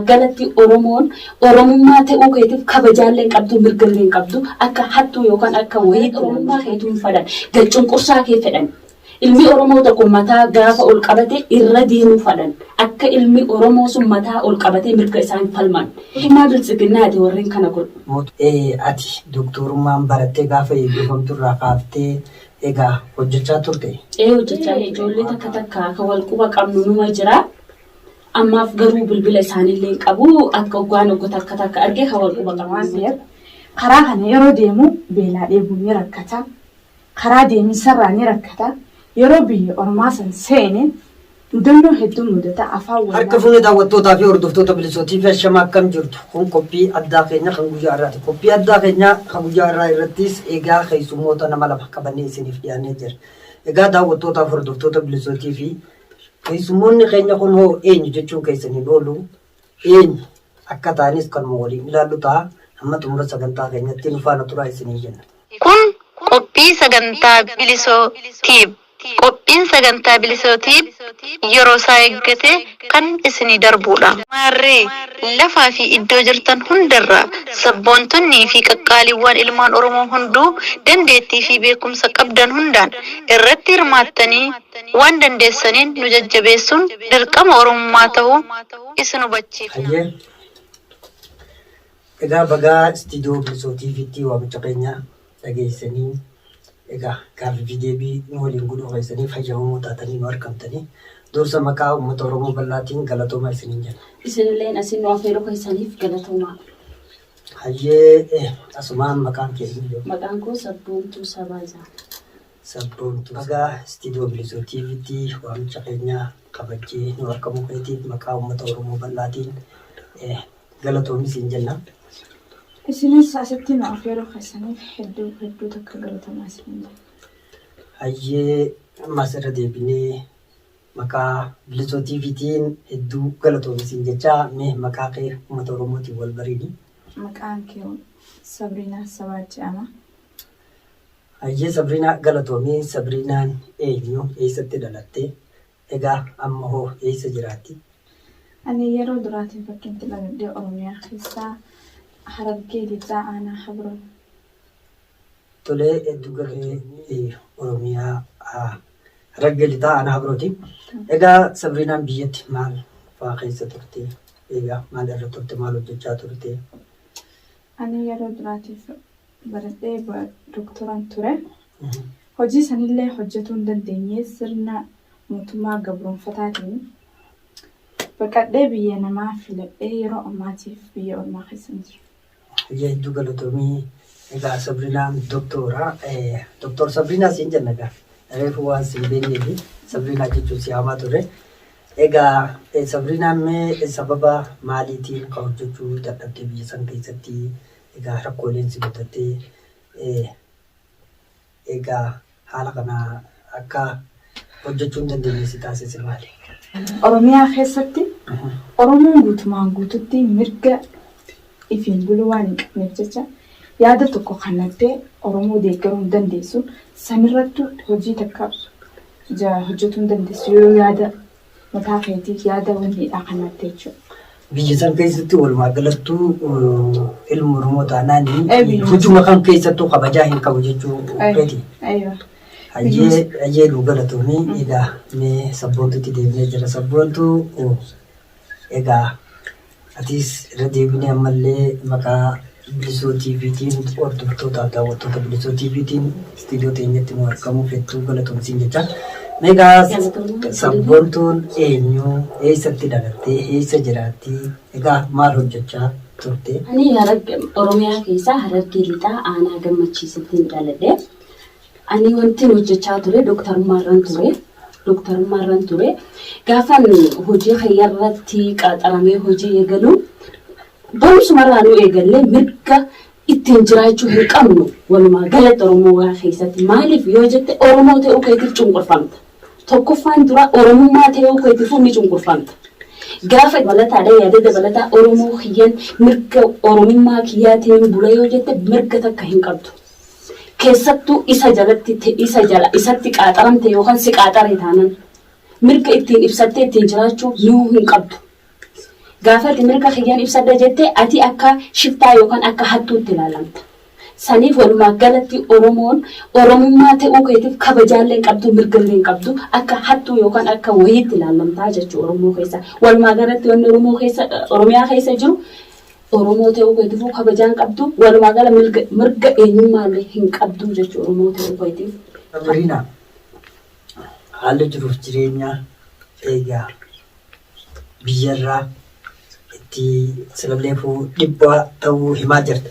Galatti Oromummaa ta'uu keetiif kabajaallee qabdu mirgallee qabdu akka hattuu yookaan akka wayii Oromummaa keetuun fedhan galcunqursaa kee fedhan ilmi Oromoo tokko mataa gaafa ol qabate irra deemuu fedhan akka ilmi Oromoo sun mataa ol qabate mirga isaan falman mootummaa bilchiginnaati warreen kana godhu. Ati doktorummaan barattee gaafa eebbifamtu irraa kaaftee egaa hojjechaa turte? Hojjechaa ijoollee takka akka wal quba qabnu numa jira. Ammaaf garuu bilbila isaanillee qabu akka ogaan oggota akka argee hawal quba qabu. Karaa kana yeroo deemu beelaa dheebuun ni rakkata. Karaa deemisarraa ni rakkata. Yeroo biyya Oromaa san seene mudannoo hedduu mudata afaan wal. Harka fuunee daawwattootaa fi hordoftoota bilisootii fi ashama akkam jirtu. Kun qophii addaa keenya kan guyyaa irraati. Qophii addaa keenya kan guyyaa irraa irrattis egaa keessummoota nama lama qabannee isiniif dhiyaannee jira. Egaa daawwattootaa fi hordoftoota bilisootii fi keessummoonni keenya kun hoo eenyu jechuun keessanii oolu eenyu akka taanis kan waliin ilaallu ta'a amma xumura sagantaa keenyatti nu faana turaa isinii jenna. Kun qophii sagantaa bilisootiif. Qophiin sagantaa bilisootiif yeroo isaa eeggate kan isinii darbudha. Maarree lafaa fi iddoo jirtan hundarraa sabboontonnii fi qaqqaaliiwwan ilmaan Oromoo hunduu dandeettii fi beekumsa qabdan hundaan irratti hirmaattanii waan dandeessaniin nu jajjabeessuun dirqama Oromummaa ta'uu isin hubachiifna. Egaa bagaa istiidiyoo bilisootiifitti waamicha keenya dhageessanii egaa gaaffii deebii nu waliin godhuu keessanii fayyadamoo taatanii nu argamtanii dursa maqaa uummata Oromoo bal'aatiin galatoomaa isiniin jenna. Isinilleen asin nu affeeruu keessaniif galatoomaa. Asumaan maqaan kee eenyu? Maqaan koo Sabboontuu Sabaasaa. Sabboontuu. Bagaa istiidiyoo bilisootiifitti waamicha keenya kabajjee nu argamuu keetiif maqaa uummata Oromoo bal'aatiin galatoomaa isiniin jenna. Isinis asitti nu affeeruu keessaniif hedduu takka galatoomaa isiniin jenna. Masirra deebinee maqaa bilisootiifitiin hedduu galatoomaa isiniin jechaa mee maqaa kee uummata Oromootiin wal bariini. Maqaan kee Sabriinaa Sabaa jedhama. Sabriinaa galatoomii. Sabriinaan eenyu? Eessatti dhalatte? Egaa amma hoo eessa jiraatti? Ani yeroo duraatiin fakkiitti dhaladhee Oromiyaa keessaa Harargee Lixaa Aanaa Habroon. Tolee hedduu galatoomaa Oromiyaa Harargee Lixaa Aanaa Habrooti. Egaa Sabriinaan biyyatti maal fa'aa keessa turte? Egaa maal irra turte? Maal hojjechaa turte? Ani yeroo duraatiif baradhee doktoraan ture. Hojii sanillee hojjetuu hin dandeenye sirna mootummaa gabroonfataatiin baqadhee biyya namaa filadhee yeroo ammaatiif biyya ormaa keessa jira. Hedduu galatoomii. Egaa Sabriinaan doktora. Doktor Sabriinaa siin jenna egaa. Reefu waan siin beekneefi Sabriinaa jechuun si hamaa ture. Egaa Sabriinaan mee sababa maaliitiin kan hojjechuu dadhabdee biyya san keessatti egaa rakkooleen si mudattee egaa haala kana akka hojjechuu hin dandeenye si taasise maali? Oromiyaa keessatti Oromoon guutumaan guututti mirga ifiin buluu waan hin qabneef jecha yaada tokko kannattee Oromoo deeggaruu hin dandeessu sanirrattu hojii takka hojjetuu hin dandeessu yoo yaada mataa keetiif yaada wanniidhaa kannattee jechuudha. Biyya san keessatti walumaa galattuu ilma Oromoo taanaanii hojuma kan keessattuu kabajaa hin qabu jechuu feeti. Hayyee galatoomii. Egaa mee sabboontuutti deemnee jira. Sabboontuu egaa atis irra deebinee ammallee maqaa bilisootiifiitiin hordoftoota daawwattoota bilisootiifiitiin istiidiyoo teenyatti nu argamuuf hedduu galatoomsiin jecha. Egaa sabboontuun eenyu? Eessatti dhalattee? Eessa jiraatti? Egaa maal hojjechaa turte? Ani Oromiyaa keessaa Harargee Lixaa Aanaa Gammachiisatti dhaladhe. Ani wanti hojjechaa ture doktorummaarran ture. Gaafan hojii hayyarratti qaxaramee hojii eegalu barumsumarraa nu eegallee mirga ittiin jiraachuu hin qabnu walumaa galatti Oromoo keessatti maaliif yoo jette Oromoo ta'uu keetiif cunqurfamta. Tokkoffaan dura Oromummaa ta'uu keetiif ni cunqurfamta. Gaafa balataadha yaada dabalataa Oromoo kiyyan mirga Oromummaa kiyyaatiin bula yoo jette mirga takka hin qabdu. Keessattuu isatti qaxaramte yookaan si qaxaree taanan mirga ittiin ibsattee ittiin jiraachuu yoo hin qabdu. gaafatti mirga kiyyaan ibsadha jettee ati akka shiftaa yookaan akka hattuutti ilaalamta. Saniif walumaa galatti Oromummaa ta'uu keetiif kabajaallee hin qabdu mirgallee hin qabdu akka hattuu yookaan akka wayiitti ilaalamtaa jechuudha Oromoo keessa. Walumaa galatti wanni Oromiyaa keessa jiru Oromoo ta'uu keetiif kabajaan qabdu walumaa gala mirga eenyummaallee hin qabdu jechuudha Oromoo ta'uu keetiif. Sabrina haalli jiruuf jireenya eegaa biyyarraa itti salalleefuu dhibbaa ta'uu himaa jirta.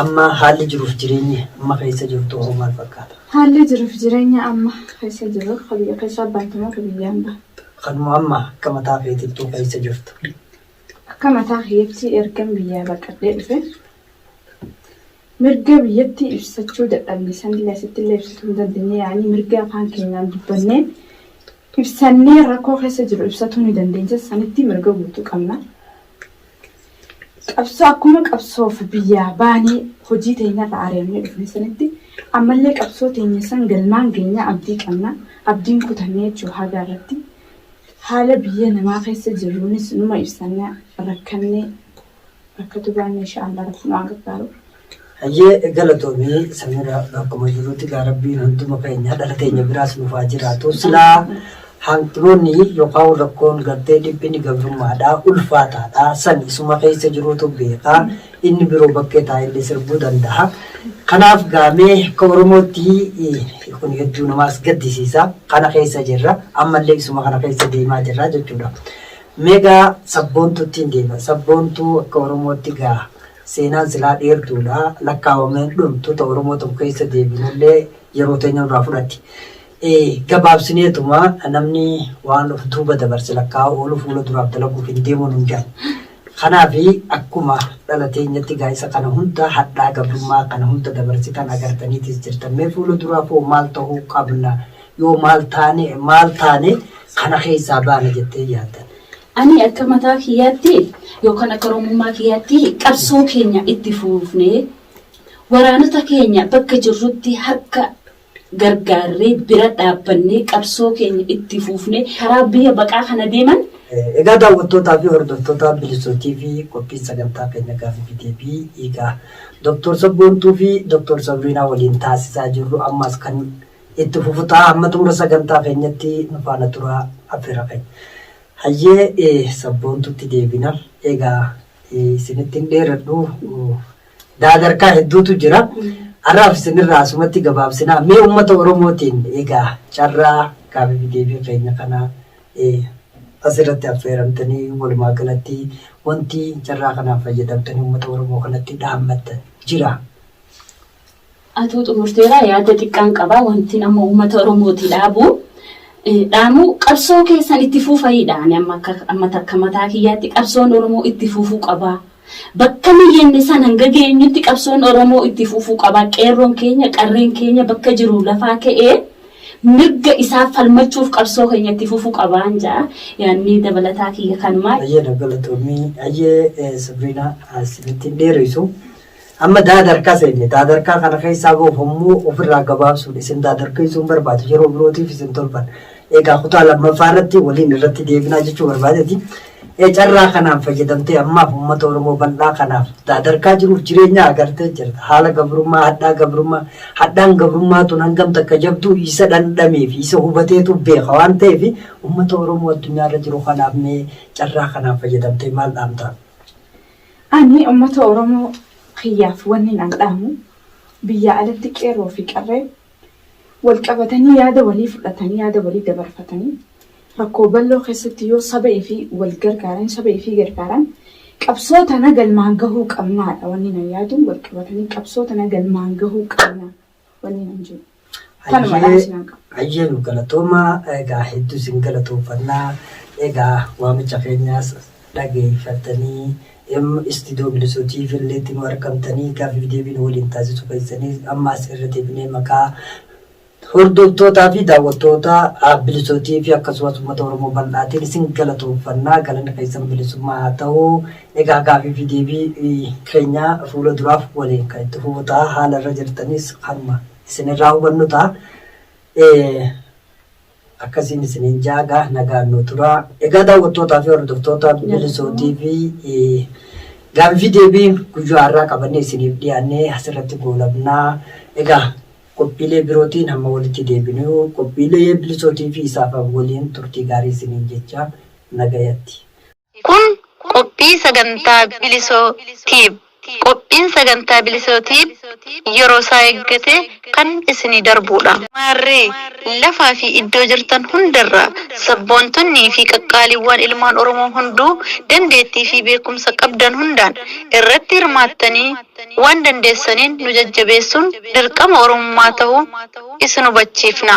Amma haalli jiruuf jireenya amma keessa jirtu hoo maal fakkaata? Haalli jiruuf jireenya amma keessa jiru biyya keessa baatuma biyyaan ba'a. Kanuma amma akka mataa feetittuu keessa jirtu. Akka mataa keetti ergan biyyaa baqadhee dhufe mirga biyyatti ibsachuu dadhabbisan illee asitti illee ibsachuu hin dandeenye yaa'anii mirga afaan keenyaan dubbannee ibsannee rakkoo keessa jiru ibsatuu ni dandeenya sanitti mirga guutuu qabna. Qabsoo akkuma qabsoof biyyaa baanee hojii teenyarra areemnee dhufne sanitti ammallee qabsoo teenya san galmaan keenya abdii qabna. Abdiin kutannee jechuudha haga irratti haala biyya namaa keessa jiruunis numa ibsannee rakkannee rakkatu baannee inshaallah rabbi nu gargaaru. Hayyee galatoomii samira akkuma jirutti gaarabbiin hunduma keenya dhala teenya biraas nuuf haa jiraatu. Silaa hanqinoonni yookaan rakkoon gartee dhiphini gabrummaadhaa ulfaataadhaa san isuma keessa jiruutu beekaa inni biroo bakkee taa'ellee sirbuu danda'a. Kanaaf gaamee akka Oromootti kun hedduu namaas gaddisiisa. Kana keessa jirra ammallee isuma kana keessa deemaa jirra jechuudha. Meegaa sabboontuutti hin deema. Sabboontuu akka Oromootti gaa seenaan silaa dheertuudha lakkaawameen dhumtuuta Oromoo tokko keessa deebinullee yeroo teenya irraa fudhatti. Gabaabsineetuma namni waan of duuba dabarse lakkaa'u oolu fuula duraaf dalaguuf hin deemu nun jaan. Kanaaf akkuma dhala teenyatti gaa'isa kana hunda hadhaa gabrummaa kana hunda dabarsitan agartaniitis jirtan. Mee fuula duraaf hoo maal ta'uu qabna yoo maal taane kana keessaa baana jettee yaaddan. Ani akka mataa kiyyaatti yookaan akka Oromummaa kiyyaatti qabsoo keenya itti fuufnee waraanota keenya bakka jirrutti harka gargaarree bira dhaabbannee qabsoo keenya itti fuufnee karaa biyya baqaa kana deeman. Egaa daawwattootaa fi hordoftoota bilisootii fi qophiin sagantaa keenya gaaffii deebii egaa Dr. Sabboontuu fi Dr. Sabriinaa waliin taasisaa jirru ammas kan itti fufutaa amma xumura sagantaa keenyatti nu faana turaa affeera keenya. Hayyee Sabboontuutti deebina. Egaa isinitti hin dheeradhu daadarkaa hedduutu jira. Arraaf isinirraa asumatti gabaabsinaa mee uummata Oromootiin egaa carraa gaaffii deebii keenya kana asirratti affeeramtanii walumaa galatti wanti carraa kanaaf fayyadamtanii uummata Oromoo kanatti dhaammattan jira. Atuu xumurteera yaada xiqqaan qaba wanti nama uummata Oromooti dhaamu qabsoo keessan itti fuufayidhaan amma takka mataa kiyyaatti qabsoon Oromoo itti fuufuu qaba. Bakka miyyenne san hanga geenyutti qabsoon Oromoo itti fuufuu qaba. Qeerroon keenya qarreen keenya bakka jiru lafaa ka'ee mirga isaa falmachuuf qabsoo keenya itti fuufuu qabaan jaa yaanni dabalataa kiyya kanumaa. Hayyee dabalatoomii hayyee Sabriinaa asinitti hin dheerisu. Amma daadarkaa seenne daadarkaa kana keessaa boofammoo ofirraa gabaabsuudha. Isin daadarkaa isuun barbaadu yeroo birootiif isin tolfan. Egaa kutaa lammaffaa irratti waliin irratti deebinaa jechuu barbaadeeti. Carraa kanaan fayyadamtee ammaaf uummata Oromoo bal'aa kanaaf daadarkaa jiruuf jireenya agartee jirta. Haala gabrummaa hadhaan gabrummaa tun hangam takka jabduu isa dhandhamee fi isa hubateetu beeka waan ta'eef uummata Oromoo addunyaarra jiru kanaaf mee carraa kanaan fayyadamtee maal dhaamta? Ani uummata Oromoo kiyyaaf wanni nan dhaamu biyya alatti qeerroo fi qarree wal qabatanii yaada walii fudhatanii yaada walii dabarfatanii rakkoo bal'oo keessatti yoo saba fi wal gargaaran saba fi gargaaran qabsoo tana galmaan gahuu qabnaadha wanni nan yaadu wal qabatanii qabsoo tana galmaan gahuu qabna wanni nan jedhu. Hayyee nu galatooma egaa hedduu isin galatoofannaa egaa waamicha keenyaas dhageeffatanii istiidiyoo bilisootii illeetti nu argamtanii gaaffii deebii waliin taasisuu keessanii ammaas irra deebinee maqaa hordoftootaa fi daawwattoota bilisootii fi akkasumas uummata Oromoo bal'aatiin isin galatoofannaa galanni keessan bilisummaa haa ta'u. Egaa gaaffii deebii keenya fuula duraaf waliin kan itti fufutaa haala irra jirtanis kanuma isinirraa hubannu ta'a. akkasiin isiniin jaaga nagaan nu tura. Egaa daawwattootaa fi hordoftoota Bilisoo TV gaaffii deebii guyyaa har'aa qabannee isiniif dhiyaannee asirratti goolabnaa. Egaa qophiilee birootiin hamma walitti deebinuu qophiilee Bilisoo TV isaaf waliin turtii gaarii isiniin jecha nagayatti. Kun qophii sagantaa Bilisoo TV. Qophiin sagantaa Bilisoo TV yeroo isaa eeggate kan isinii darbudha. Maarree lafaa fi iddoo jirtan hundarraa sabboontonnii fi qaqqaaliiwwan ilmaan Oromoo hunduu dandeettii fi beekumsa qabdan hundaan irratti hirmaattanii waan dandeessaniin nu jajjabeessuun dirqama Oromummaa ta'uu isin hubachiifna.